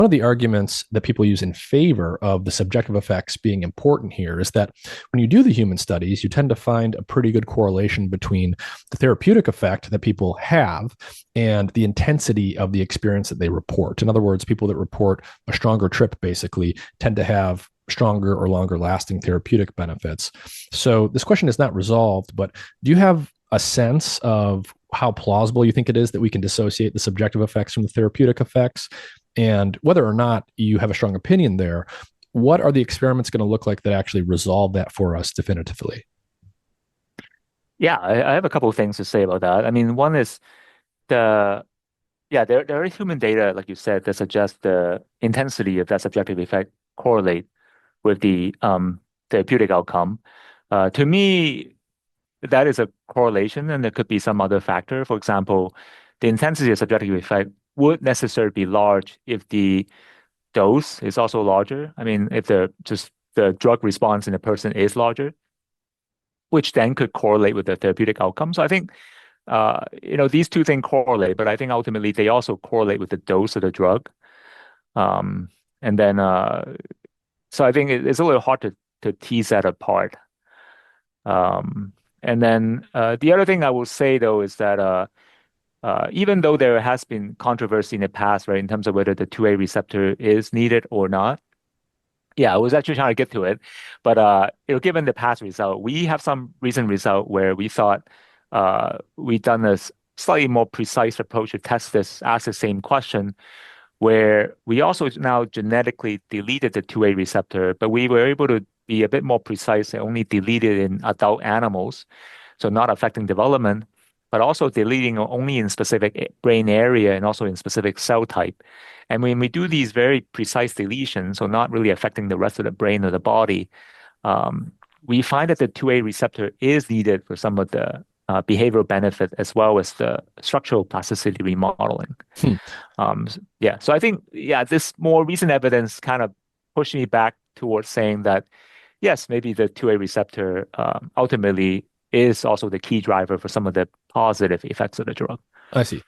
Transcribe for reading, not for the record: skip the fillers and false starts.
One of the arguments that people use in favor of the subjective effects being important here is that when you do the human studies, you tend to find a pretty good correlation between the therapeutic effect that people have and the intensity of the experience that they report. In other words, people that report a stronger trip basically tend to have stronger or longer lasting therapeutic benefits. So this question is not resolved, but do you have a sense of how plausible you think it is that we can dissociate the subjective effects from the therapeutic effects? And whether or not you have a strong opinion there, what are the experiments going to look like that actually resolve that for us definitively? Yeah, I have a couple of things to say about that. I mean, one is the yeah, there are human data, like you said, that suggests the intensity of that subjective effect correlate with the therapeutic outcome. To me, that is a correlation, and there could be some other factor. For example, the intensity of subjective effect would necessarily be large if the dose is also larger. I mean, if the drug response in a person is larger, which then could correlate with the therapeutic outcome. So I think these two things correlate, but I think ultimately they also correlate with the dose of the drug. Um, and then so I think it's a little hard to tease that apart. Um, and then the other thing I will say though is that even though there has been controversy in the past, right, in terms of whether the 2A receptor is needed or not. Yeah, I was actually trying to get to it, but given the past result, we have some recent result where we thought we've done a slightly more precise approach to test this, ask the same question, where we also now genetically deleted the 2A receptor, but we were able to be a bit more precise and only delete it in adult animals, so not affecting development, but also deleting only in specific brain area and also in specific cell type. And when we do these very precise deletions, so not really affecting the rest of the brain or the body, we find that the 2A receptor is needed for some of the behavioral benefit as well as the structural plasticity remodeling. Hmm. Yeah, so I think, yeah, this more recent evidence kind of pushed me back towards saying that, yes, maybe the 2A receptor ultimately is also the key driver for some of the positive effects of the drug. I see.